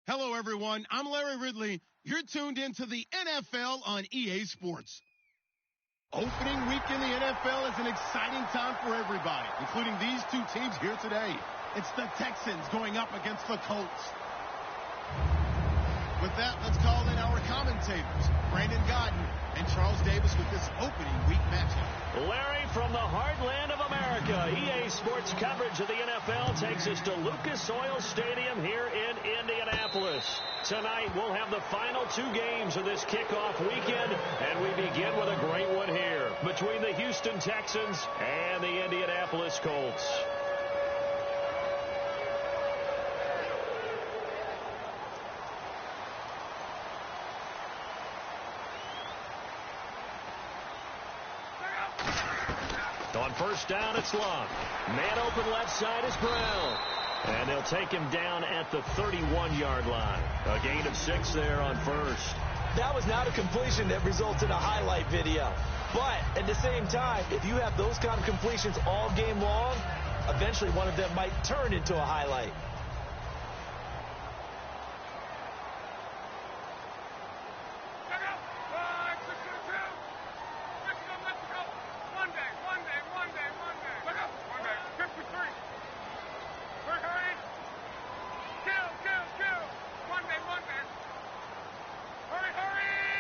Hello, everyone. I'm Larry Ridley. You're tuned into the NFL on EA Sports. Opening week in the NFL is an exciting time for everybody, including these two teams here today. It's the Texans going up against the Colts. With that, let's call in our commentators, Brandon Godden and Charles Davis, with this opening week matchup. Larry, from the heartland of America, EA Sports coverage of the NFL takes us to Lucas Oil Stadium here in Indianapolis. Tonight, we'll have the final two games of this kickoff weekend, and we begin with a great one here between the Houston Texans and the Indianapolis Colts. On first down, it's Love. Man open left side is Brown. And they'll take him down at the 31-yard line. A gain of 6 there on first. That was not a completion that results in a highlight video. But at the same time, if you have those kind of completions all game long, eventually one of them might turn into a highlight.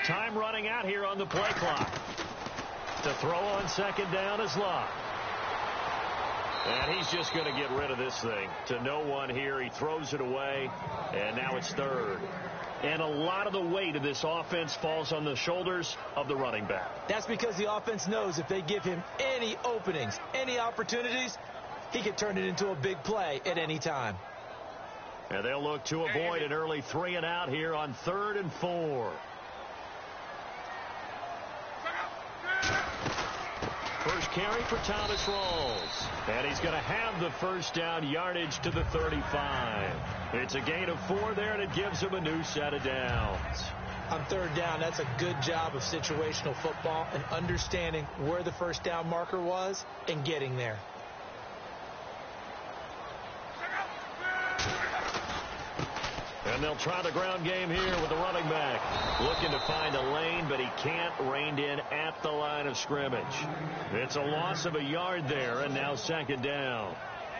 Time running out here on the play clock. To throw on second down is Love. And he's just going to get rid of this thing. To no one here. He throws it away. And now it's third. And a lot of the weight of this offense falls on the shoulders of the running back. That's because the offense knows if they give him any openings, any opportunities, he can turn it into a big play at any time. And they'll look to avoid an early 3 and out here on 3rd and 4. First carry for Thomas Rawls. And he's going to have the first down yardage to the 35. It's a gain of 4 there, and it gives him a new set of downs. On 3rd down, that's a good job of situational football and understanding where the first down marker was and getting there. And they'll try the ground game here with the running back. Looking to find a lane, but he can't. Reined in at the line of scrimmage. It's a loss of a yard there, and now second down.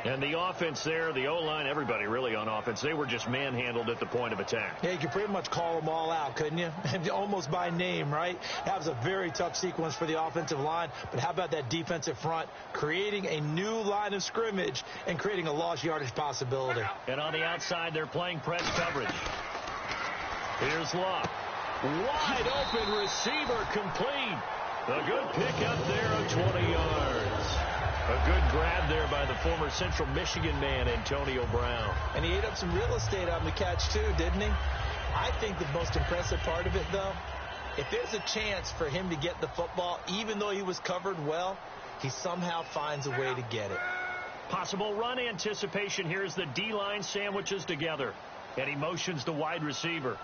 And the offense there, the O-line, everybody really on offense, they were just manhandled at the point of attack. Yeah, you could pretty much call them all out, couldn't you? Almost by name, right? That was a very tough sequence for the offensive line. But how about that defensive front creating a new line of scrimmage and creating a lost yardage possibility? And on the outside, they're playing press coverage. Here's Love. Wide open receiver complete. A good pickup there of 20 yards. A good grab there by the former Central Michigan man, Antonio Brown. And he ate up some real estate on the catch, too, didn't he? I think the most impressive part of it, though, if there's a chance for him to get the football, even though he was covered well, he somehow finds a way to get it. Possible run anticipation here as the D-line sandwiches together. And he motions the wide receiver.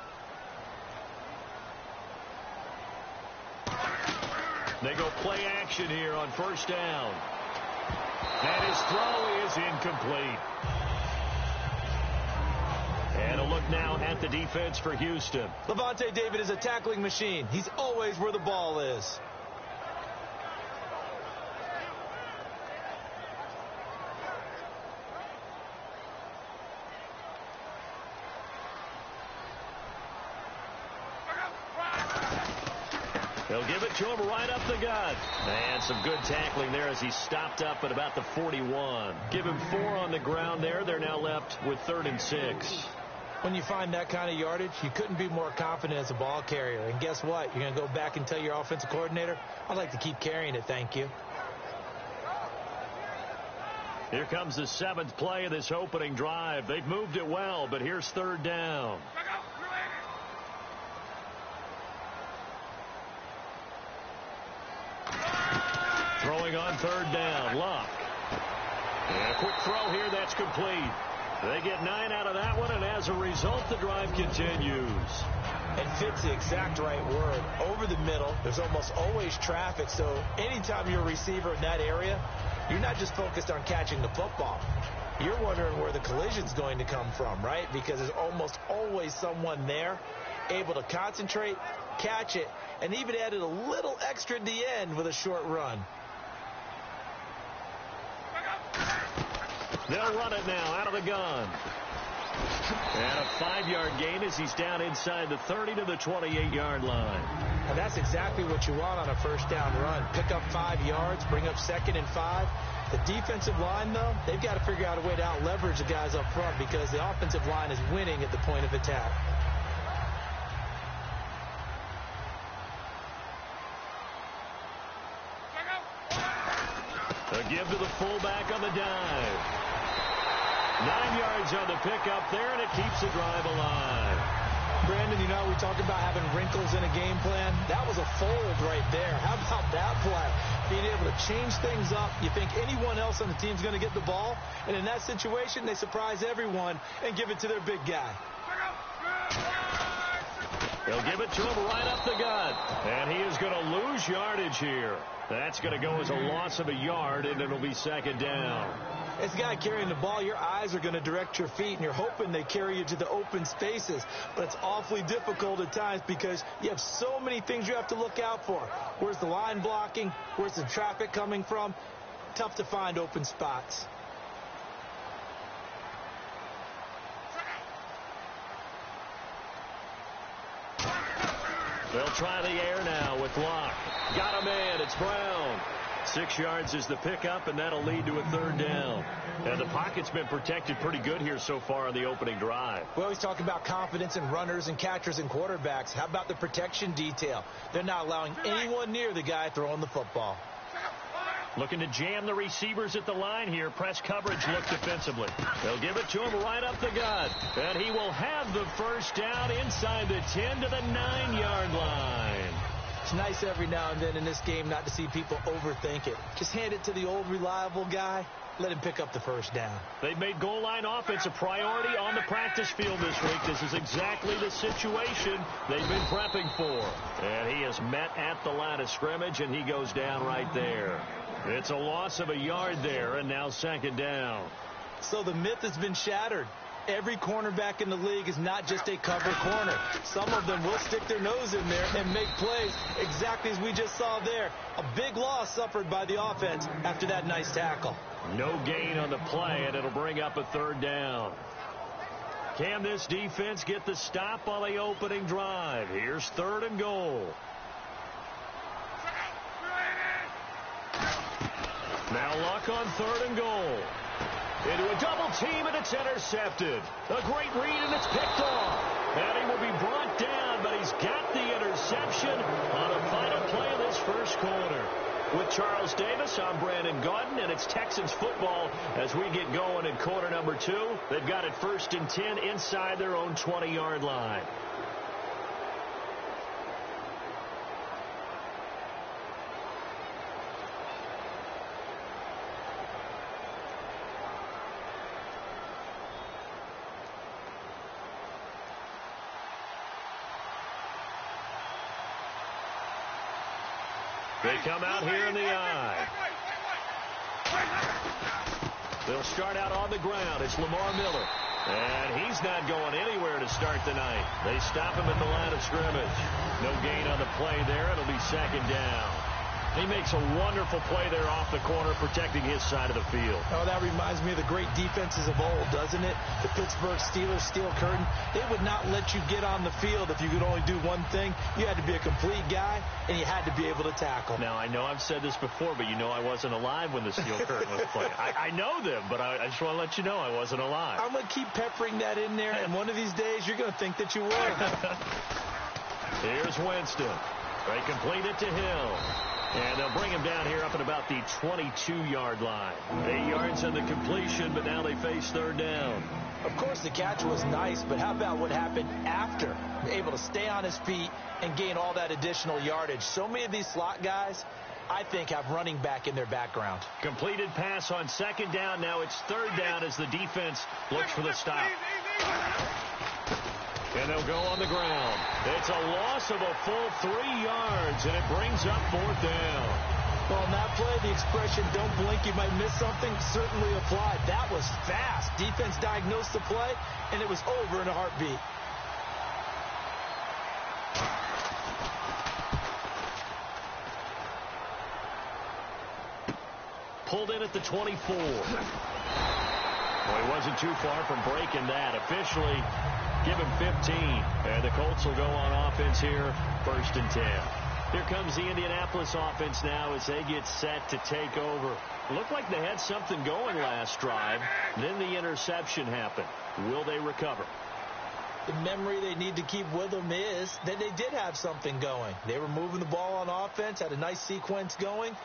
They go play action here on first down. And his throw is incomplete. And a look now at the defense for Houston. Levante David is a tackling machine. He's always where the ball is. They'll give it to him right up the gut. And some good tackling there as he stopped up at about the 41. Give him 4 on the ground there. They're now left with 3rd and 6. When you find that kind of yardage, you couldn't be more confident as a ball carrier. And guess what? You're going to go back and tell your offensive coordinator, I'd like to keep carrying it, thank you. Here comes the 7th play of this opening drive. They've moved it well, but here's 3rd down. Throwing on 3rd down, Luck. And a quick throw here, that's complete. They get 9 out of that one, and as a result, the drive continues. And fits the exact right word. Over the middle, there's almost always traffic, so anytime you're a receiver in that area, you're not just focused on catching the football. You're wondering where the collision's going to come from, right? Because there's almost always someone there able to concentrate, catch it, and even added a little extra at the end with a short run. They'll run it now out of the gun. And a 5-yard gain as he's down inside the 30 to the 28-yard line. And that's exactly what you want on a first down run. Pick up 5 yards, bring up 2nd and 5. The defensive line, though, they've got to figure out a way to out-leverage the guys up front because the offensive line is winning at the point of attack. A give to the fullback on the dive. 9 yards on the pickup there, and it keeps the drive alive. Brandon, you know, we talk about having wrinkles in a game plan. That was a fold right there. How about that play? Being able to change things up. You think anyone else on the team's going to get the ball, and in that situation, they surprise everyone and give it to their big guy. They'll give it to him right up the gut, and he is going to lose yardage here. That's going to go as a loss of a yard, and it'll be 2nd down. As a guy carrying the ball, your eyes are going to direct your feet, and you're hoping they carry you to the open spaces. But it's awfully difficult at times because you have so many things you have to look out for. Where's the line blocking? Where's the traffic coming from? Tough to find open spots. They'll try the air now with Locke. Got a man. It's Brown. 6 yards is the pickup, and that'll lead to a 3rd down. And the pocket's been protected pretty good here so far on the opening drive. We always talk about confidence in runners and catchers and quarterbacks. How about the protection detail? They're not allowing anyone near the guy throwing the football. Looking to jam the receivers at the line here. Press coverage look defensively. They'll give it to him right up the gut. And he will have the 1st down inside the 10 to the 9-yard line. It's nice every now and then in this game not to see people overthink it. Just hand it to the old reliable guy. Let him pick up the 1st down. They've made goal line offense a priority on the practice field this week. This is exactly the situation they've been prepping for. And he is met at the line of scrimmage, and he goes down right there. It's a loss of a yard there, and now 2nd down. So the myth has been shattered. Every cornerback in the league is not just a cover corner. Some of them will stick their nose in there and make plays exactly as we just saw there. A big loss suffered by the offense after that nice tackle. No gain on the play, and it'll bring up a 3rd down. Can this defense get the stop on the opening drive? Here's 3rd and goal. Now Luck on 3rd and goal. Into a double team, and it's intercepted. A great read, and it's picked off. And he will be brought down, but he's got the interception on a final play of this 1st quarter. With Charles Davis, I'm Brandon Gaudin, and it's Texans football as we get going in quarter number 2. They've got it 1st and 10 inside their own 20-yard line. They come out here in the eye. They'll start out on the ground. It's Lamar Miller. And he's not going anywhere to start the night. They stop him at the line of scrimmage. No gain on the play there. It'll be 2nd down. He makes a wonderful play there off the corner, protecting his side of the field. Oh, that reminds me of the great defenses of old, doesn't it? The Pittsburgh Steelers, steel curtain. They would not let you get on the field if you could only do one thing. You had to be a complete guy, and you had to be able to tackle. Now, I know I've said this before, but you know I wasn't alive when the steel curtain was playing. I know them, but I just want to let you know I wasn't alive. I'm going to keep peppering that in there, and one of these days you're going to think that you will. Here's Winston. They complete it to Hill. And they'll bring him down here up at about the 22-yard line. 8 yards on the completion, but now they face 3rd down. Of course, the catch was nice, but how about what happened after? Able to stay on his feet and gain all that additional yardage. So many of these slot guys, I think, have running back in their background. Completed pass on 2nd down. Now it's 3rd down as the defense looks for the stop. And they'll go on the ground. It's a loss of a full 3 yards, and it brings up 4th down. Well, on that play, the expression, don't blink, you might miss something, certainly applied. That was fast. Defense diagnosed the play, and it was over in a heartbeat. Pulled in at the 24. Well, he wasn't too far from breaking that. Officially, give him 15. And the Colts will go on offense here, 1st and 10. Here comes the Indianapolis offense now as they get set to take over. Looked like they had something going last drive. Then the interception happened. Will they recover? The memory they need to keep with them is that they did have something going. They were moving the ball on offense, had a nice sequence going.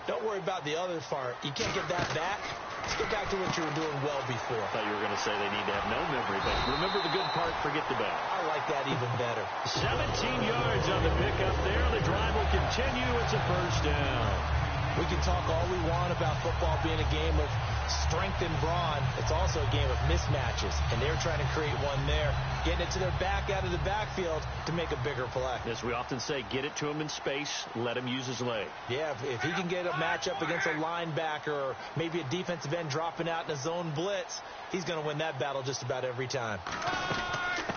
Don't worry about the other part. You can't get that back. Let's go back to what you were doing well before. I thought you were going to say they need to have no memory, but remember the good part, forget the bad. I like that even better. 17 yards on the pickup there. The drive will continue. It's a 1st down. We can talk all we want about football being a game of strength and brawn. It's also a game of mismatches, and they're trying to create one there, getting it to their back out of the backfield to make a bigger play. As we often say, get it to him in space, let him use his leg. Yeah, if he can get a matchup against a linebacker or maybe a defensive end dropping out in a zone blitz, he's going to win that battle just about every time.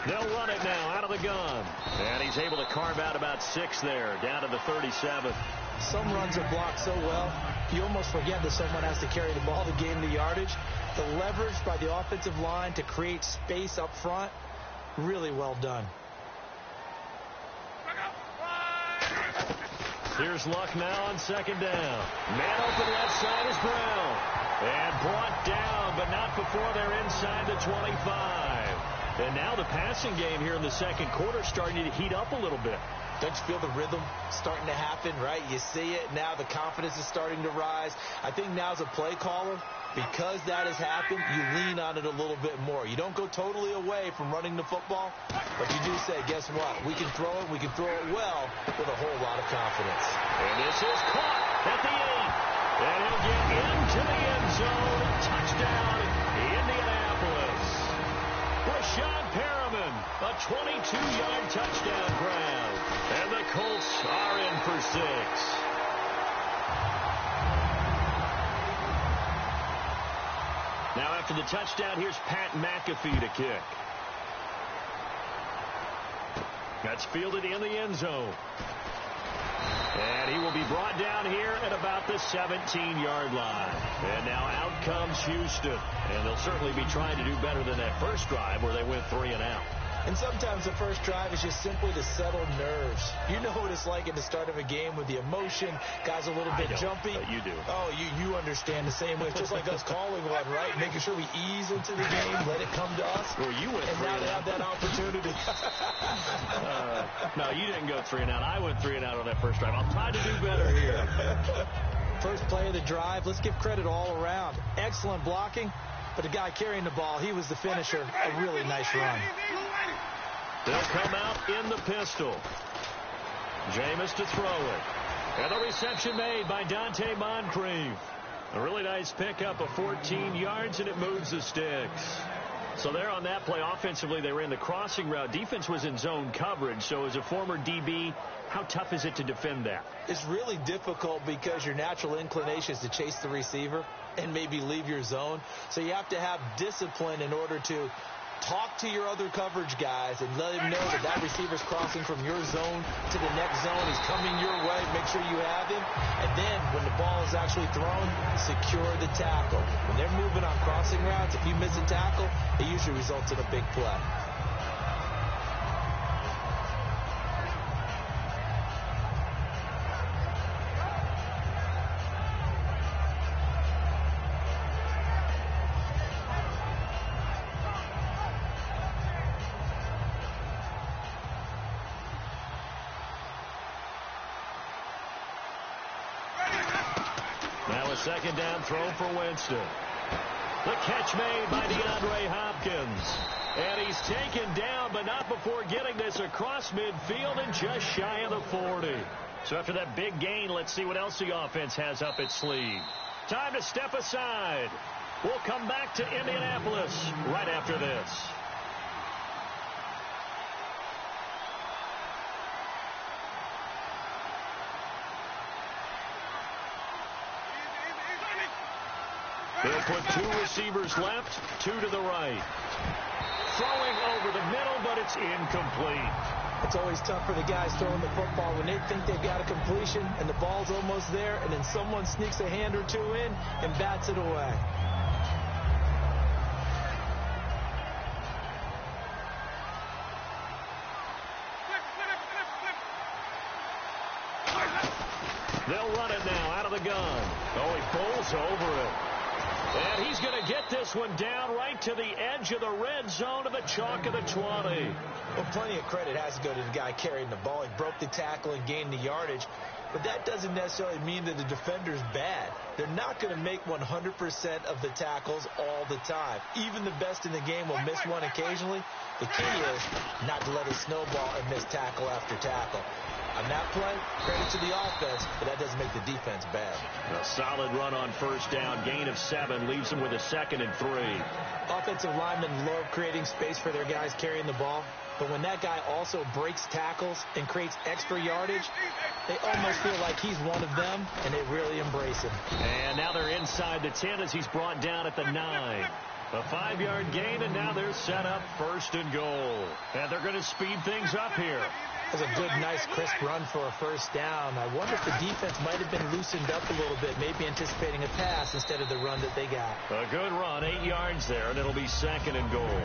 They'll run it now out of the gun. And he's able to carve out about 6 there, down to the 37. Some runs are blocked so well, you almost forget that someone has to carry the ball to gain the yardage. The leverage by the offensive line to create space up front, really well done. Here's Luck now on 2nd down. Man open left side is Brown. And brought down, but not before they're inside the 25. And now the passing game here in the 2nd quarter starting to heat up a little bit. Don't you feel the rhythm starting to happen, right? You see it now. The confidence is starting to rise. I think now as a play caller, because that has happened, you lean on it a little bit more. You don't go totally away from running the football, but you do say, guess what? We can throw it. We can throw it well with a whole lot of confidence. And this is caught at the 8. And he'll get into the end zone. Touchdown, Indianapolis. Rashad Perriman, a 22-yard touchdown grab. And the Colts are in for 6. Now after the touchdown, here's Pat McAfee to kick. That's fielded in the end zone. And he will be brought down here at about the 17-yard line. And now out comes Houston. And they'll certainly be trying to do better than that first drive where they went 3 and out. And sometimes the first drive is just simply to settle nerves. You know what it's like at the start of a game with the emotion. Guys a little bit jumpy. But you do. Oh, you understand the same way. It's just like us calling one, right? Making sure we ease into the game, let it come to us. Well, you went 3 and now they have that opportunity. No, you didn't go 3 and out. I went 3 and out on that first drive. I'll try to do better here. First play of the drive. Let's give credit all around. Excellent blocking. But the guy carrying the ball, he was the finisher. A really nice run. They'll come out in the pistol. Jameis to throw it. And the reception made by Dante Moncrief. A really nice pickup of 14 yards, and it moves the sticks. So there on that play, offensively, they ran the crossing route. Defense was in zone coverage. So as a former DB, how tough is it to defend that? It's really difficult because your natural inclination is to chase the receiver and maybe leave your zone. So you have to have discipline in order to talk to your other coverage guys and let him know that that receiver's crossing from your zone to the next zone. He's coming your way. Make sure you have him. And then when the ball is actually thrown, secure the tackle. When they're moving on crossing routes, if you miss a tackle, it usually results in a big play. Second down throw for Winston. The catch made by DeAndre Hopkins. And he's taken down, but not before getting this across midfield and just shy of the 40. So after that big gain, let's see what else the offense has up its sleeve. Time to step aside. We'll come back to Indianapolis right after this. They'll put 2 receivers left, 2 to the right. Throwing over the middle, but it's incomplete. It's always tough for the guys throwing the football when they think they've got a completion and the ball's almost there, and then someone sneaks a hand or 2 in and bats it away. They'll run it now out of the gun. Oh, he bowls over it. And he's going to get this one down right to the edge of the red zone of the chalk of the 20. Well, plenty of credit has to go to the guy carrying the ball. He broke the tackle and gained the yardage. But that doesn't necessarily mean that the defender's bad. They're not going to make 100% of the tackles all the time. Even the best in the game will miss one occasionally. The key is not to let it snowball and miss tackle after tackle. On that play, credit to the offense, but that doesn't make the defense bad. A solid run on first down. Gain of 7 leaves them with a 2nd and 3. Offensive linemen love creating space for their guys carrying the ball. But when that guy also breaks tackles and creates extra yardage, they almost feel like he's one of them, and they really embrace him. And now they're inside the 10 as he's brought down at the 9. A 5-yard gain, and now they're set up 1st and goal. And they're going to speed things up here. That's a good, nice, crisp run for a first down. I wonder if the defense might have been loosened up a little bit, maybe anticipating a pass instead of the run that they got. A good run, 8 yards there, and it'll be 2nd and goal.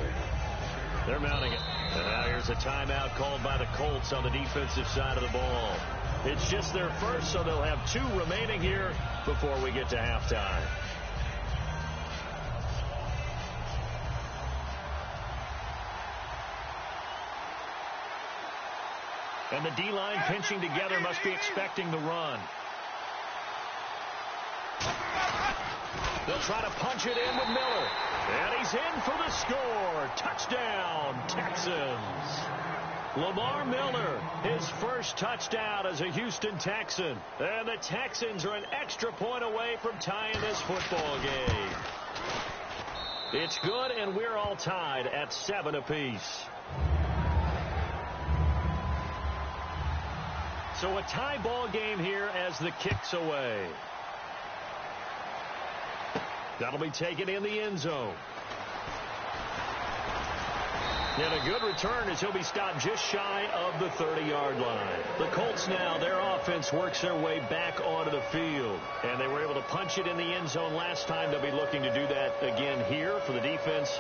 They're mounting it. And now here's a timeout called by the Colts on the defensive side of the ball. It's just their first, so they'll have 2 remaining here before we get to halftime. And the D-line pinching together must be expecting the run. They'll try to punch it in with Miller. And he's in for the score. Touchdown, Texans. Lamar Miller, his first touchdown as a Houston Texan. And the Texans are an extra point away from tying this football game. It's good, and we're all tied at 7 apiece. So a tie ball game here as the kick's away. That'll be taken in the end zone. And a good return as he'll be stopped just shy of the 30-yard line. The Colts now, their offense works their way back onto the field. And they were able to punch it in the end zone last time. They'll be looking to do that again here for the defense.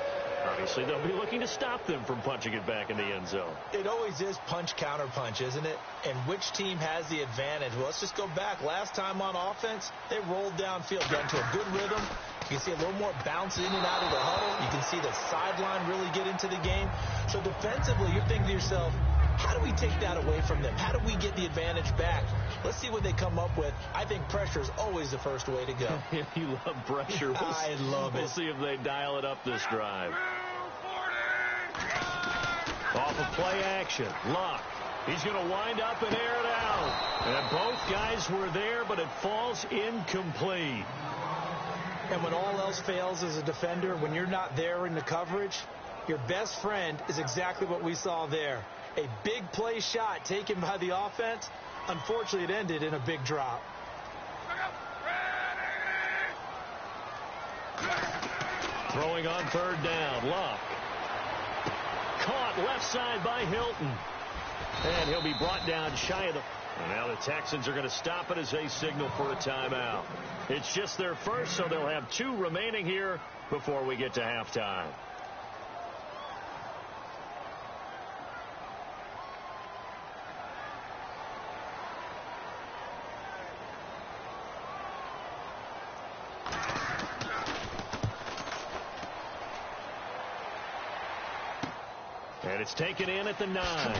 Obviously, they'll be looking to stop them from punching it back in the end zone. It always is punch, counter punch, isn't it? And which team has the advantage? Well, let's just go back. Last time on offense, they rolled downfield, got into a good rhythm. You can see a little more bounce in and out of the huddle. You can see the sideline really get into the game. So defensively, you're thinking to yourself, how do we take that away from them? How do we get the advantage back? Let's see what they come up with. I think pressure is always the first way to go. You love pressure. I love it. We'll see if they dial it up this drive. Off of play action. Luck. He's going to wind up and air it out. And both guys were there, but it falls incomplete. And when all else fails as a defender, when you're not there in the coverage, your best friend is exactly what we saw there. A big play shot taken by the offense. Unfortunately, it ended in a big drop. Throwing on 3rd down. Luck. Caught left side by Hilton. And he'll be brought down shy of the... And now the Texans are going to stop it as they signal for a timeout. It's just their first, so they'll have 2 remaining here before we get to halftime. And it's taken in at the 9.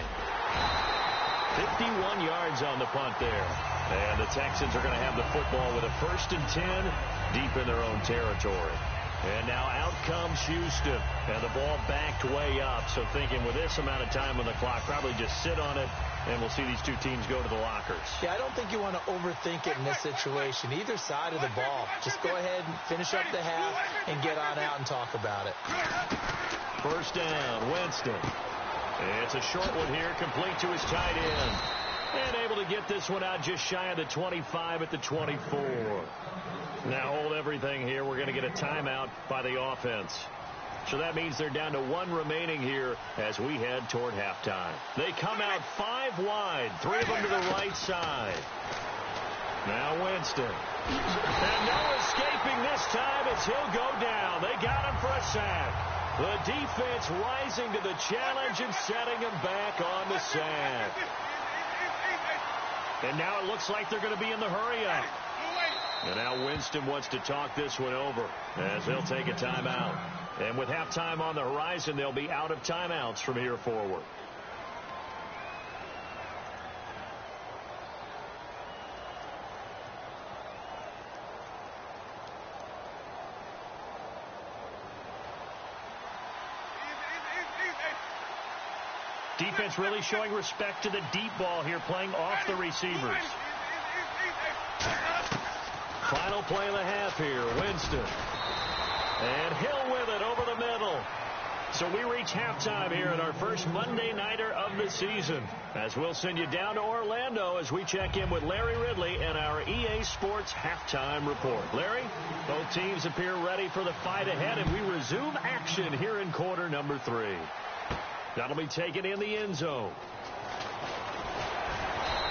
51 yards on the punt there. And the Texans are going to have the football with a 1st and 10 deep in their own territory. And now out comes Houston. And the ball backed way up. So thinking with this amount of time on the clock, probably just sit on it, and we'll see these 2 teams go to the lockers. Yeah, I don't think you want to overthink it in this situation. Either side of the ball. Just go ahead and finish up the half and get on out and talk about it. 1st down, Winston. It's a short one here, complete to his tight end. And able to get this one out just shy of the 25 at the 24. Now hold everything here. We're going to get a timeout by the offense. So that means they're down to one remaining here as we head toward halftime. They come out 5 wide, 3 of them to the right side. Now Winston. And no escaping this time as he'll go down. They got him for a sack. The defense rising to the challenge and setting him back on the sack. And now it looks like they're going to be in the hurry-up. And now Winston wants to talk this one over as he'll take a timeout. And with halftime on the horizon, they'll be out of timeouts from here forward. Defense really showing respect to the deep ball here, playing off the receivers. Final play of the half here, Winston. And Hill with it over the middle. So we reach halftime here at our first Monday Nighter of the season. As we'll send you down to Orlando as we check in with Larry Ridley and our EA Sports Halftime Report. Larry, both teams appear ready for the fight ahead, and we resume action here in quarter number 3. That'll be taken in the end zone.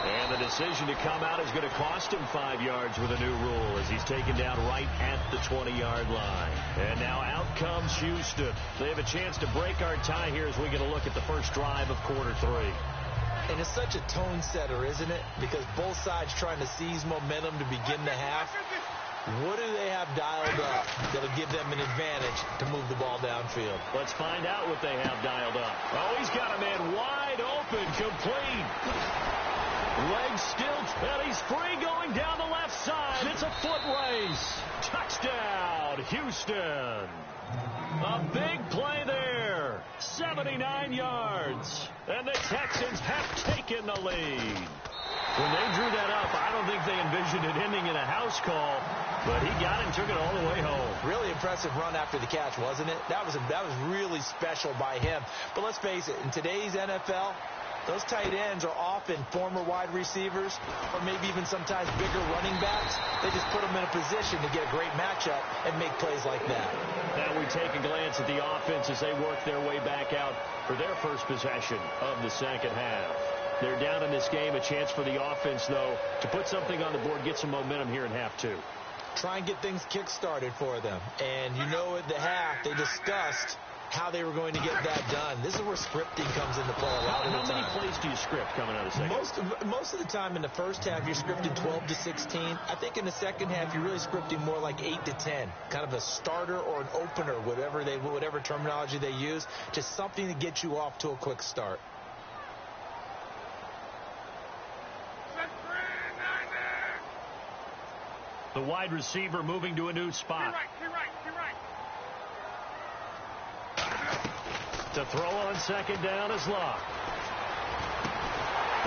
And the decision to come out is going to cost him 5 yards with a new rule as he's taken down right at the 20-yard line. And now out comes Houston. They have a chance to break our tie here as we get a look at the first drive of quarter 3. And it's such a tone setter, isn't it? Because both sides trying to seize momentum to begin the half. What do they have dialed up that'll give them an advantage to move the ball downfield? Let's find out what they have dialed up. Oh, he's got a man wide open, complete. Legs still, and he's free going down the left side. It's a foot race. Touchdown, Houston. A big play there. 79 yards. And the Texans have taken the lead. When they drew that up, I don't think they envisioned it ending in a house call, but he got it and took it all the way home. Really impressive run after the catch, wasn't it? That was really special by him. But let's face it, in today's NFL, those tight ends are often former wide receivers or maybe even sometimes bigger running backs. They just put them in a position to get a great matchup and make plays like that. Now we take a glance at the offense as they work their way back out for their first possession of the second half. They're down in this game. A chance for the offense, though, to put something on the board, get some momentum here in half 2. Try and get things kick-started for them. And you know at the half, they discussed how they were going to get that done. This is where scripting comes into play a lot of the time. How many plays do you script coming out of the second? Most of the time in the first half, you're scripting 12 to 16. I think in the second half, you're really scripting more like 8 to 10. Kind of a starter or an opener, whatever terminology they use. Just something to get you off to a quick start. The wide receiver moving to a new spot. To throw on second down is Locke.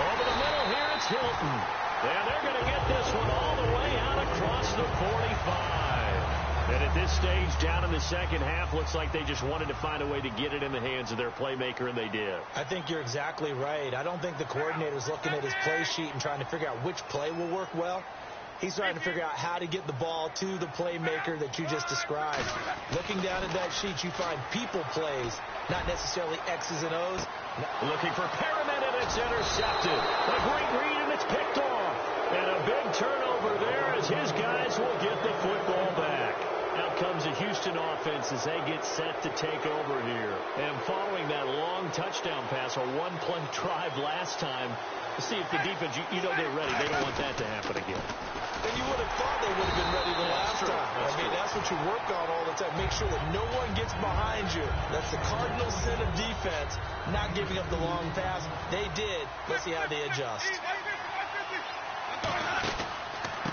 Over the middle here, it's Hilton. And they're going to get this one all the way out across the 45. And at this stage, down in the second half, looks like they just wanted to find a way to get it in the hands of their playmaker, and they did. I think you're exactly right. I don't think the coordinator's looking at his play sheet and trying to figure out which play will work well. He's trying to figure out how to get the ball to the playmaker that you just described. Looking down at that sheet, you find people plays, not necessarily X's and O's. Looking for Perriman, and it's intercepted. A great read, and it's picked off. And a big turnover there as his guys will get the football back. Out comes the Houston offense as they get set to take over here. And following that long touchdown pass, a one-play drive last time, to see if the defense, you know they're ready. They don't want that to happen again. And you would have thought they would have been ready the last time. I mean, that's what you work on all the time. Make sure that no one gets behind you. That's the cardinal sin of defense, not giving up the long pass. They did. Let's see how they adjust.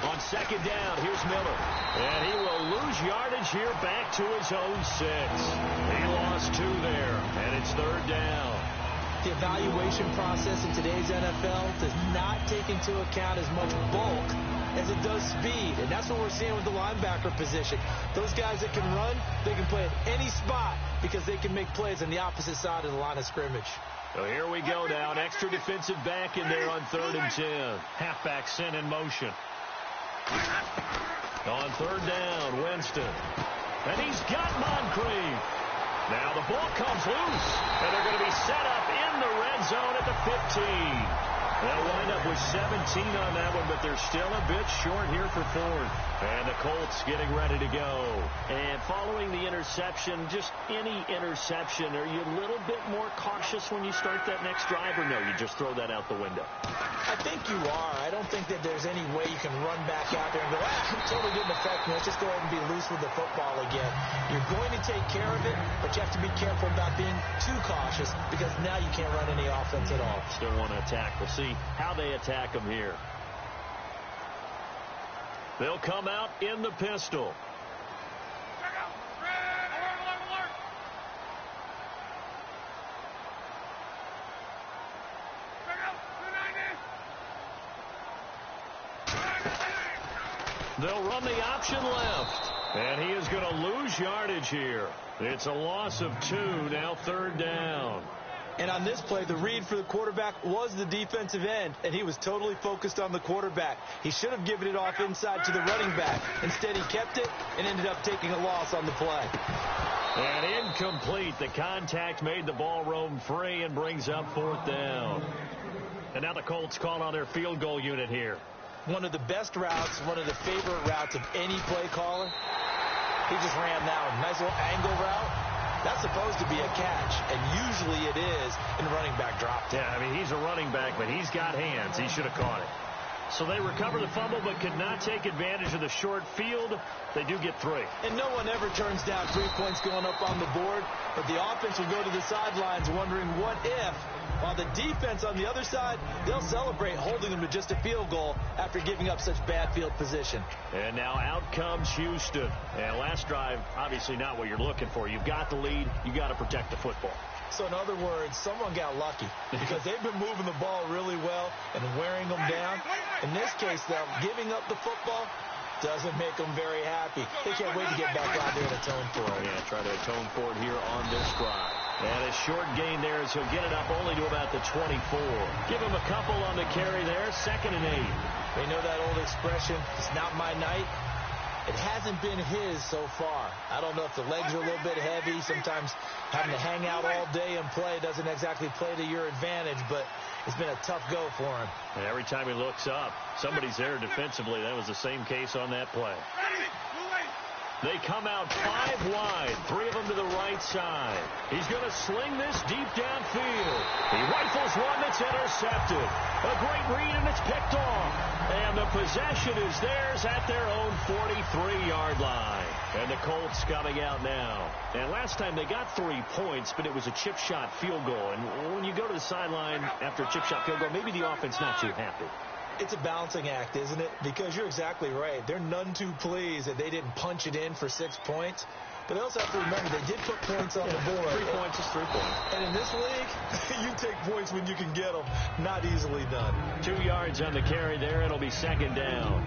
On second down, here's Miller. And he will lose yardage here back to his own 6. He lost 2 there, and it's third down. The evaluation process in today's NFL does not take into account as much bulk as it does speed. And that's what we're seeing with the linebacker position. Those guys that can run, they can play at any spot because they can make plays on the opposite side of the line of scrimmage. So here we go now. An extra defensive back in there on 3rd and 10. Halfback sent in motion. On 3rd down, Winston. And he's got Moncrief. Now the ball comes loose. And they're going to be set up in the red zone at the 15. They'll wind up with 17 on that one, but they're still a bit short here for 4th. And the Colts getting ready to go. And following the interception, just any interception, are you a little bit more cautious when you start that next drive, or no, you just throw that out the window? I think you are. I don't think that there's any way you can run back out there and go, it totally didn't affect me. Let's just go ahead and be loose with the football again. You're going to take care of it, but you have to be careful about being too cautious because now you can't run any offense at all. Still want to attack. We'll see how they attack them here. They'll come out in the pistol. They'll run the option left. And he is going to lose yardage here. It's a loss of 2, now 3rd down. And on this play, the read for the quarterback was the defensive end, and he was totally focused on the quarterback. He should have given it off inside to the running back. Instead, he kept it and ended up taking a loss on the play. And incomplete. The contact made the ball roam free and brings up 4th down. And now the Colts call on their field goal unit here. One of the best routes, one of the favorite routes of any play caller. He just ran that one. Nice little angle route. That's supposed to be a catch, and usually it is in running back drop. Yeah, I mean, he's a running back, but he's got hands. He should have caught it. So they recover the fumble, but could not take advantage of the short field. They do get 3. And no one ever turns down 3 points going up on the board, but the offense will go to the sidelines wondering what if, while the defense on the other side, they'll celebrate holding them to just a field goal after giving up such bad field position. And now out comes Houston. And last drive, obviously not what you're looking for. You've got the lead. You got to protect the football. So in other words, someone got lucky because they've been moving the ball really well and wearing them down. In this case, though, giving up the football doesn't make them very happy. They can't wait to get back out there and atone for it. Yeah, try to atone for it here on this drive. And a short gain there as he'll get it up only to about the 24. Give him a couple on the carry there, 2nd and 8. They know that old expression, it's not my night. It hasn't been his so far. I don't know if the legs are a little bit heavy. Sometimes having to hang out all day and play doesn't exactly play to your advantage, but it's been a tough go for him. And every time he looks up, somebody's there defensively. That was the same case on that play. They come out 5 wide, 3 of them to the right side. He's going to sling this deep downfield. He rifles one that's intercepted. A great read, and it's picked off. And the possession is theirs at their own 43-yard line. And the Colts coming out now. And last time they got 3 points, but it was a chip shot field goal. And when you go to the sideline after a chip shot field goal, maybe the offense not too happy. It's a balancing act, isn't it? Because you're exactly right. They're none too pleased that they didn't punch it in for 6 points. But they also have to remember they did put points on the board. 3 points is 3 points. And in this league, you take points when you can get them. Not easily done. 2 yards on the carry there. It'll be 2nd down.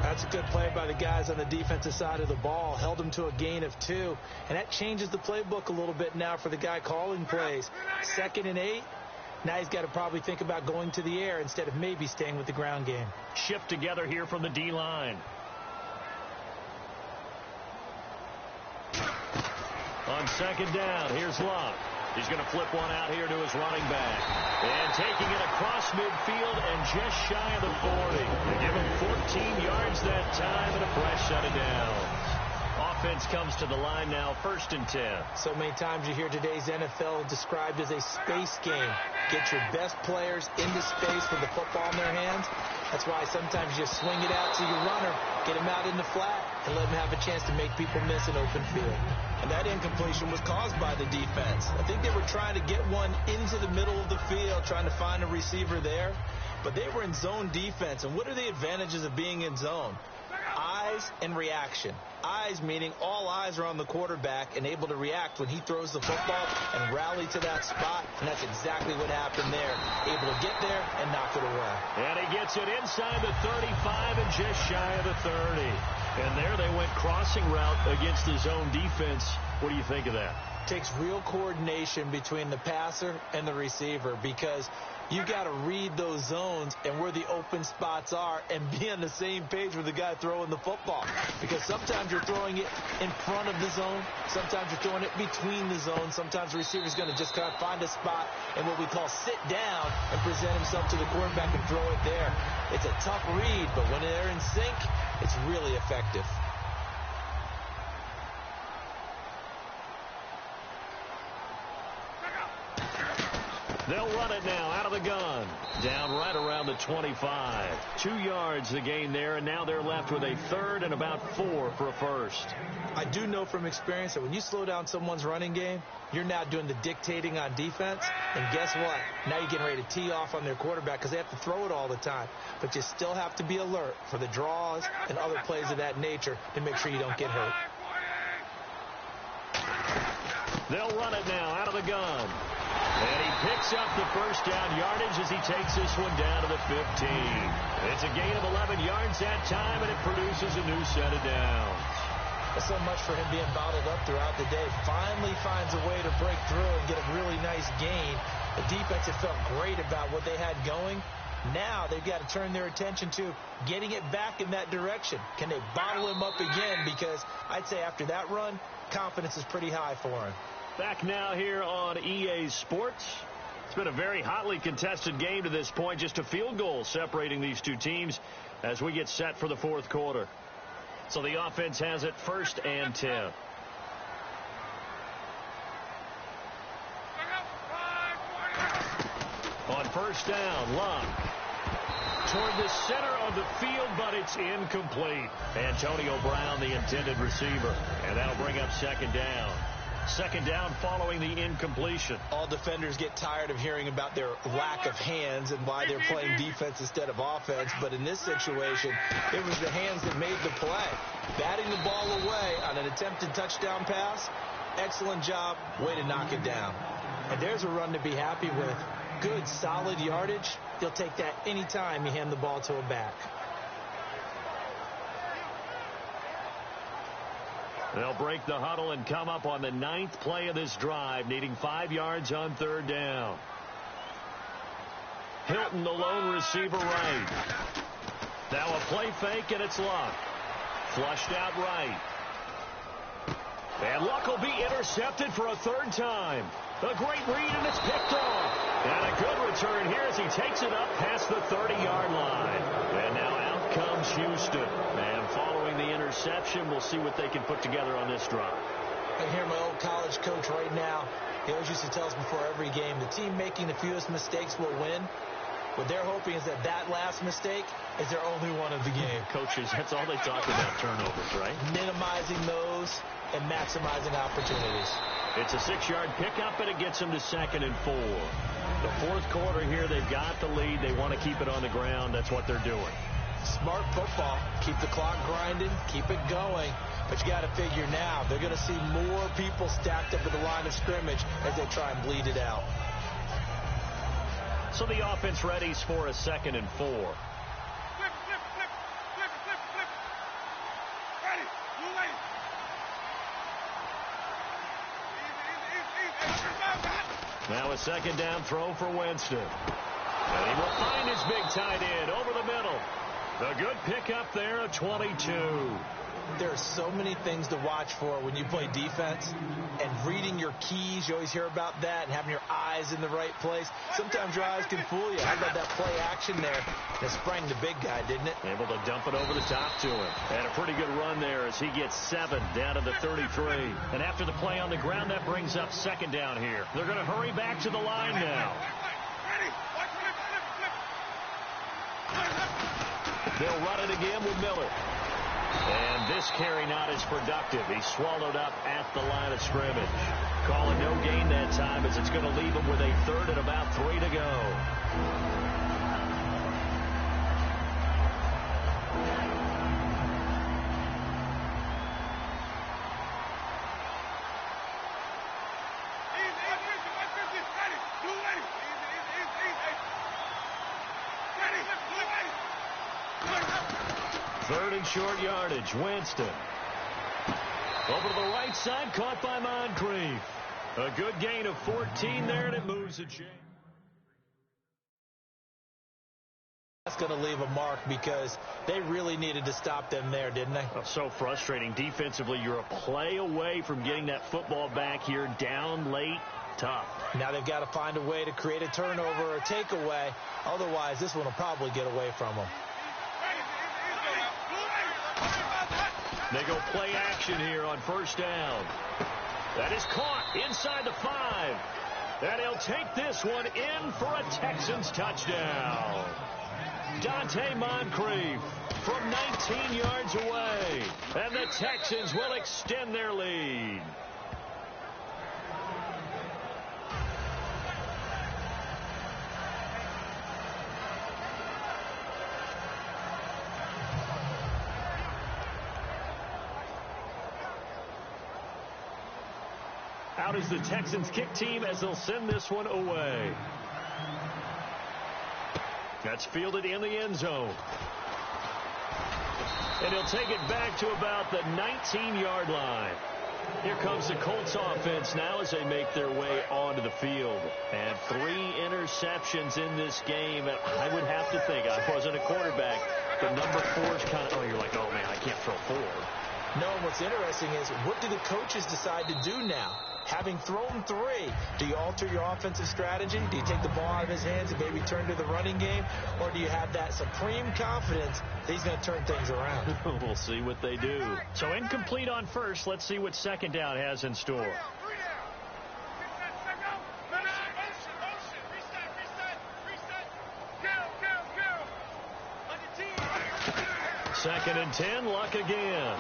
That's a good play by the guys on the defensive side of the ball. Held them to a gain of 2. And that changes the playbook a little bit now for the guy calling plays. 2nd and 8. Now he's got to probably think about going to the air instead of maybe staying with the ground game. Shift together here from the D-line. On 2nd down, here's Luck. He's going to flip one out here to his running back. And taking it across midfield and just shy of the 40. They give him 14 yards that time and a fresh set of downs. Offense comes to the line now, 1st and 10. So many times you hear today's NFL described as a space game. Get your best players into space with the football in their hands. That's why sometimes you swing it out to your runner, get him out in the flat, and let him have a chance to make people miss an open field. And that incompletion was caused by the defense. I think they were trying to get one into the middle of the field, trying to find a receiver there. But they were in zone defense. And what are the advantages of being in zone? Eyes and reaction. Eyes meaning all eyes are on the quarterback and able to react when he throws the football and rally to that spot. And that's exactly what happened there. Able to get there and knock it away. And he gets it inside the 35 and just shy of the 30. And there they went crossing route against the zone defense. What do you think of that? takes real coordination between the passer and the receiver, because you've got to read those zones and where the open spots are and be on the same page with the guy throwing the football. Because sometimes you're throwing it in front of the zone. Sometimes you're throwing it between the zones. Sometimes the receiver's going to just kind of find a spot and what we call sit down and present himself to the quarterback and throw it there. It's a tough read, but when they're in sync, it's really effective. They'll run it now out of the gun. Down right around the 25. 2 yards the gain there, and now they're left with a third and about 4 for a first. I do know from experience that when you slow down someone's running game, you're now doing the dictating on defense. And guess what? Now you're getting ready to tee off on their quarterback because they have to throw it all the time. But you still have to be alert for the draws and other plays of that nature to make sure you don't get hurt. They'll run it now out of the gun. And he picks up the first down yardage as he takes this one down to the 15. It's a gain of 11 yards that time, and it produces a new set of downs. So much for him being bottled up throughout the day. Finally finds a way to break through and get a really nice gain. The defense had felt great about what they had going. Now they've got to turn their attention to getting it back in that direction. Can they bottle him up again? Because I'd say after that run, confidence is pretty high for him. Back now here on EA Sports. It's been a very hotly contested game to this point. Just a field goal separating these two teams as we get set for the fourth quarter. So the offense has it 1st and 10. On first down, Luck toward the center of the field, but it's incomplete. Antonio Brown, the intended receiver, and that'll bring up 2nd down. 2nd down following the incompletion. All defenders get tired of hearing about their lack of hands and why they're playing defense instead of offense. But in this situation, it was the hands that made the play. Batting the ball away on an attempted touchdown pass, excellent job, way to knock it down. And there's a run to be happy with. Good, solid yardage. You'll take that anytime you hand the ball to a back. They'll break the huddle and come up on the 9th play of this drive, needing 5 yards on 3rd down. Hilton, the lone receiver, right. Now a play fake, and it's Luck. Flushed out right. And Luck will be intercepted for a 3rd time. A great read, and it's picked off. And a good return here as he takes it up past the 30-yard line. And now out comes Houston. And following the interception, we'll see what they can put together on this drive. I hear my old college coach right now. He always used to tell us before every game, the team making the fewest mistakes will win. What they're hoping is that that last mistake is their only one of the game. Coaches, that's all they talk about, turnovers, right? Minimizing those and maximizing opportunities. It's a 6-yard pickup, and it gets them to 2nd and 4. The fourth quarter here, they've got the lead. They want to keep it on the ground. That's what they're doing. Smart football. Keep the clock grinding. Keep it going. But you got to figure now, they're going to see more people stacked up at the line of scrimmage as they try and bleed it out. So the offense readies for a 2nd and 4. Now a 2nd down throw for Winston. And he will find his big tight end over the middle. A good pickup there, a 22. There are so many things to watch for when you play defense, and reading your keys, you always hear about that, and having your eyes in the right place. Sometimes your eyes can fool you. How about that play action there? It sprang the big guy, didn't it? Able to dump it over the top to him. And a pretty good run there as he gets 7 down to the 33. And after the play on the ground, that brings up 2nd down here. They're going to hurry back to the line now. They'll run it again with Miller. And this carry not as productive. He's swallowed up at the line of scrimmage. Calling no gain that time as it's going to leave him with a 3rd and about 3 to go. Third and short yardage. Winston. Over to the right side. Caught by Moncrief. A good gain of 14 there, and it moves the chain. That's going to leave a mark because they really needed to stop them there, didn't they? Oh, so frustrating. Defensively, you're a play away from getting that football back here, down late. Tough. Now they've got to find a way to create a turnover or takeaway. Otherwise, this one will probably get away from them. They go play action here on first down. That is caught inside the 5. And he'll take this one in for a Texans touchdown. Dante Moncrief from 19 yards away. And the Texans will extend their lead. Out is the Texans kick team as they'll send this one away. That's fielded in the end zone. And he'll take it back to about the 19-yard line. Here comes the Colts offense now as they make their way onto the field. And 3 interceptions in this game. And I would have to think, I wasn't a quarterback, the number 4 is kind of, you're like, oh, man, I can't throw 4. No, and what's interesting is, what do the coaches decide to do now? Having thrown 3, do you alter your offensive strategy? Do you take the ball out of his hands and maybe turn to the running game? Or do you have that supreme confidence that he's going to turn things around? We'll see what they do. So incomplete on first. Let's see what second down has in store. Second and 10, Luck again.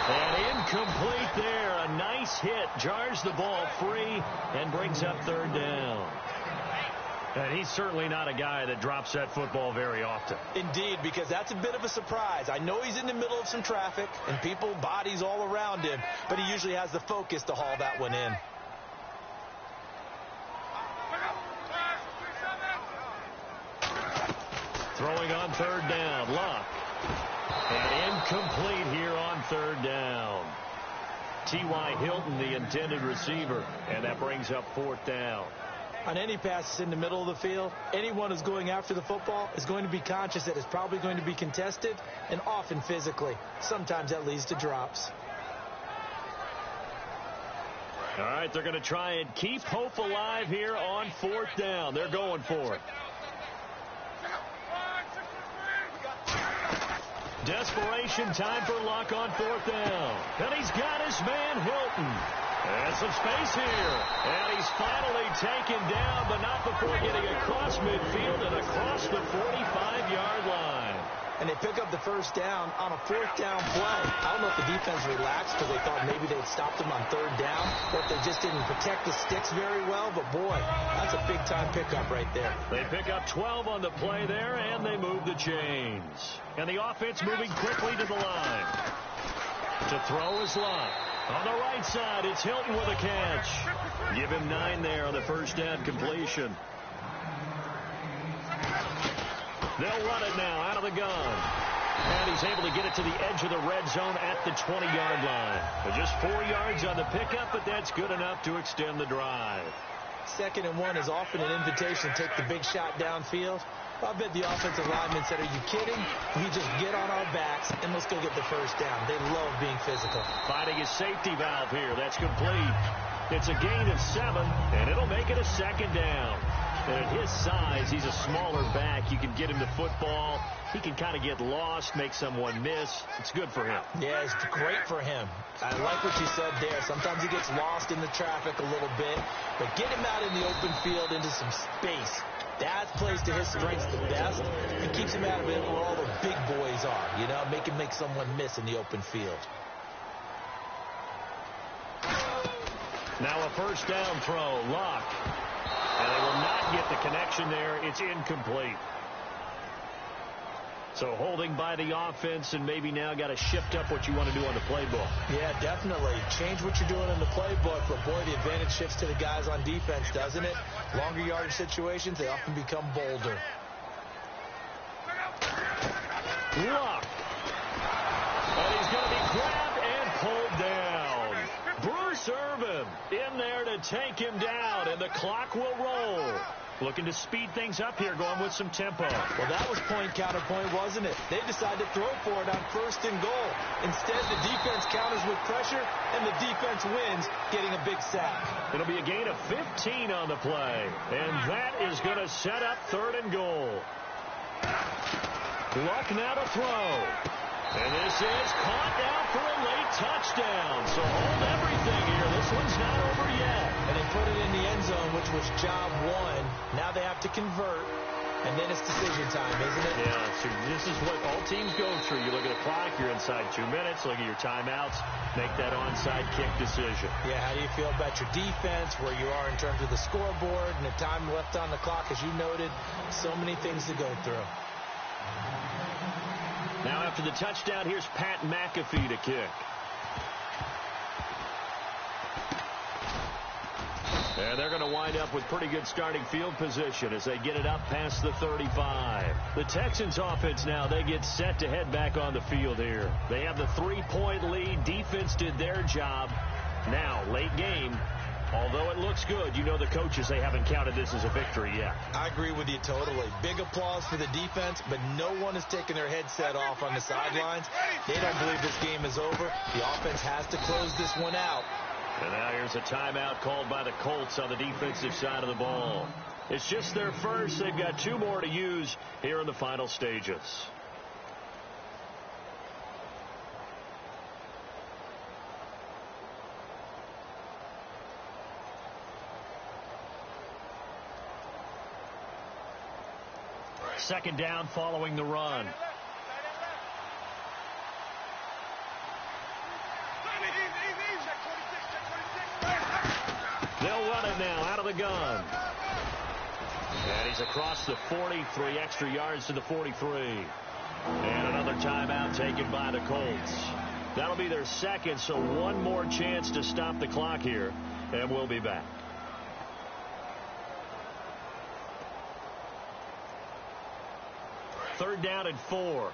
And incomplete there. A nice hit. Jars the ball free and brings up third down. And he's certainly not a guy that drops that football very often. Indeed, because that's a bit of a surprise. I know he's in the middle of some traffic and people, bodies all around him, but he usually has the focus to haul that one in. Throwing on third down, Luck. And incomplete here on third down. T.Y. Hilton, the intended receiver, and that brings up fourth down. On any passes in the middle of the field, anyone who's going after the football is going to be conscious that it's probably going to be contested, and often physically. Sometimes that leads to drops. All right, they're going to try and keep hope alive here on fourth down. They're going for it. Desperation time for Luck on fourth down. And he's got his man Hilton. And some space here. And he's finally taken down, but not before getting across midfield and across the 45-yard line. And they pick up the first down on a fourth down play. I don't know if the defense relaxed because they thought maybe they'd stopped them on third down, or if they just didn't protect the sticks very well. But, boy, that's a big-time pickup right there. They pick up 12 on the play there, and they move the chains. And the offense moving quickly to the line. To throw is Luck. On the right side, it's Hilton with a catch. Give him 9 there on the first down completion. They'll run it now out of the gun. And he's able to get it to the edge of the red zone at the 20-yard line. But just 4 yards on the pickup, but that's good enough to extend the drive. 2nd and 1 is often an invitation to take the big shot downfield. I bet the offensive lineman said, are you kidding? We just get on our backs and let's go get the first down. They love being physical. Finding his safety valve here. That's complete. It's a gain of 7, and it'll make it a 2nd down. And at his size, he's a smaller back. You can get him the football. He can kind of get lost, make someone miss. It's good for him. Yeah, it's great for him. I like what you said there. Sometimes he gets lost in the traffic a little bit. But get him out in the open field into some space. That plays to his strengths the best. It keeps him out of it where all the big boys are. You know, make someone miss in the open field. Now a first down throw. Luck. And they will not get the connection there. It's incomplete. So holding by the offense, and maybe now got to shift up what you want to do on the playbook. Yeah, definitely. Change what you're doing in the playbook, but boy, the advantage shifts to the guys on defense, doesn't it? Longer yardage situations, they often become bolder. Luck. And he's going to be grabbed and pulled down. Bruce serving. In there to take him down, and the clock will roll. Looking to speed things up here, going with some tempo. Well, that was point counterpoint, wasn't it? They decided to throw for it on 1st and goal. Instead, the defense counters with pressure, and the defense wins, getting a big sack. It'll be a gain of 15 on the play, and that is going to set up 3rd and goal. Luck now to throw. And this is caught down for a late touchdown. So hold everything here. This one's not over yet. And they put it in the end zone, which was job 1. Now they have to convert. And then it's decision time, isn't it? Yeah, so this is what all teams go through. You look at the clock, you're inside 2 minutes, look at your timeouts, make that onside kick decision. Yeah, how do you feel about your defense, where you are in terms of the scoreboard, and the time left on the clock, as you noted? So many things to go through. Now after the touchdown, here's Pat McAfee to kick. And they're going to wind up with pretty good starting field position as they get it up past the 35. The Texans offense now, they get set to head back on the field here. They have the 3-point lead. Defense did their job. Now, late game, although it looks good, you know the coaches, they haven't counted this as a victory yet. I agree with you totally. Big applause for the defense, but no one is taking their headset off on the sidelines. They don't believe this game is over. The offense has to close this one out. And now here's a timeout called by the Colts on the defensive side of the ball. It's just their first. They've got 2 more to use here in the final stages. Second down following the run. They'll run it now out of the gun. And he's across the 43, extra yards to the 43. And another timeout taken by the Colts. That'll be their second, so 1 more chance to stop the clock here, and we'll be back. Third down and 4.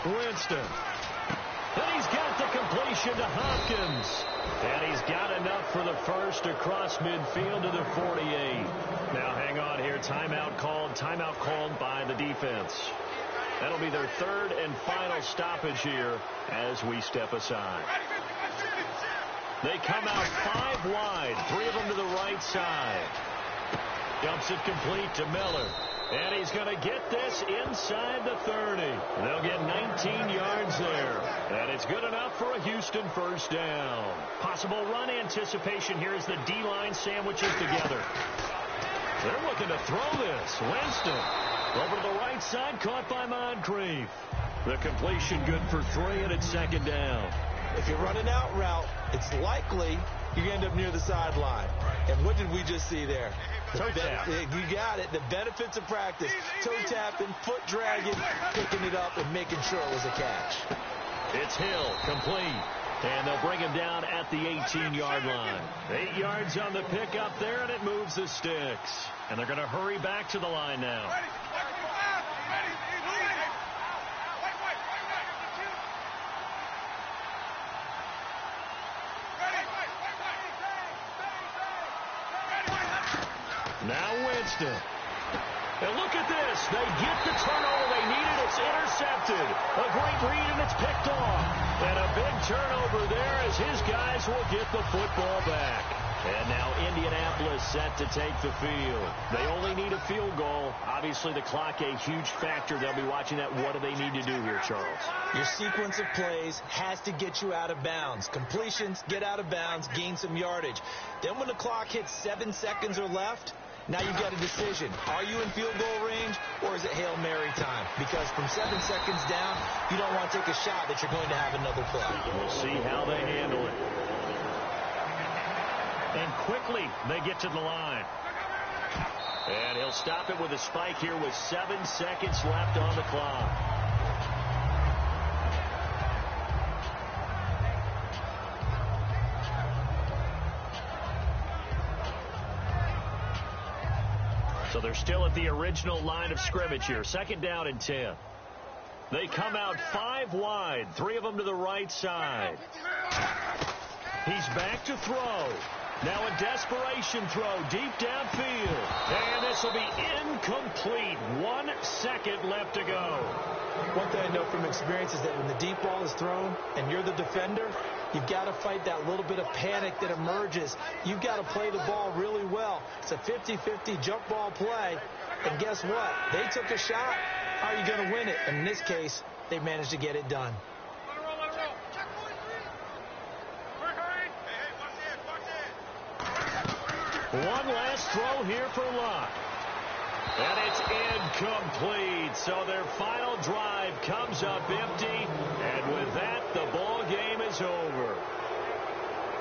Winston. And he's got the completion to Hopkins. And he's got enough for the first across midfield to the 48. Now hang on here. Timeout called by the defense. That'll be their 3rd and final stoppage here as we step aside. They come out 5 wide, 3 of them to the right side. Dumps it complete to Miller. And he's going to get this inside the 30. They'll get 19 yards there. And it's good enough for a Houston first down. Possible run anticipation here as the D-line sandwiches together. They're looking to throw this. Winston over to the right side, caught by Moncrief. The completion good for 3, and it's second down. If you're running out route, it's likely you end up near the sideline. And what did we just see there? Toe tap. You got it. The benefits of practice. Toe tapping, foot dragging, picking it up, and making sure it was a catch. It's Hill, complete. And they'll bring him down at the 18-yard line. 8 yards on the pickup there, and it moves the sticks. And they're going to hurry back to the line now. Now Winston. And look at this. They get the turnover they needed. It's intercepted. A great read, and it's picked off. And a big turnover there as his guys will get the football back. And now Indianapolis set to take the field. They only need a field goal. Obviously, the clock a huge factor. They'll be watching that. What do they need to do here, Charles? Your sequence of plays has to get you out of bounds. Completions, get out of bounds, gain some yardage. Then when the clock hits 7 seconds or left, now you've got a decision. Are you in field goal range, or is it Hail Mary time? Because from 7 seconds down, you don't want to take a shot that you're going to have another play. We'll see how they handle it. And quickly, they get to the line. And he'll stop it with a spike here with 7 seconds left on the clock. So they're still at the original line of scrimmage here. 2nd down and 10. They come out 5 wide, 3 of them to the right side. He's back to throw. Now a desperation throw deep downfield. And this will be incomplete. 1 second left to go. One thing I know from experience is that when the deep ball is thrown and you're the defender, you've got to fight that little bit of panic that emerges. You've got to play the ball really well. It's a 50-50 jump ball play. And guess what? They took a shot. How are you going to win it? And in this case, they managed to get it done. One last throw here for Locke. And it's incomplete. So their final drive comes up empty. And with that, the ball game is over.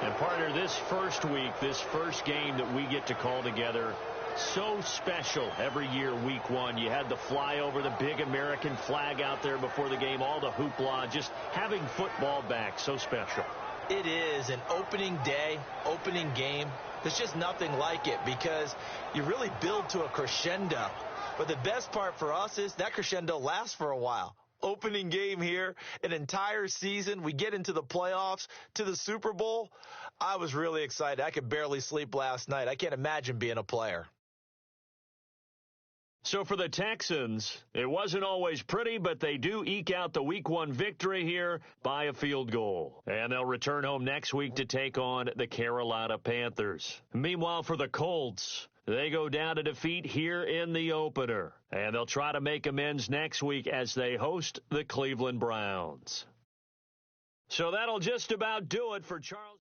And partner, this first week, this first game that we get to call together, so special every year, week 1. You had the flyover, the big American flag out there before the game, all the hoopla, just having football back, so special. It is an opening day, opening game. There's just nothing like it because you really build to a crescendo. But the best part for us is that crescendo lasts for a while. Opening game here, an entire season. We get into the playoffs, to the Super Bowl. I was really excited. I could barely sleep last night. I can't imagine being a player. So for the Texans, it wasn't always pretty, but they do eke out the Week 1 victory here by a field goal. And they'll return home next week to take on the Carolina Panthers. Meanwhile, for the Colts, they go down to defeat here in the opener. And they'll try to make amends next week as they host the Cleveland Browns. So that'll just about do it for Charles.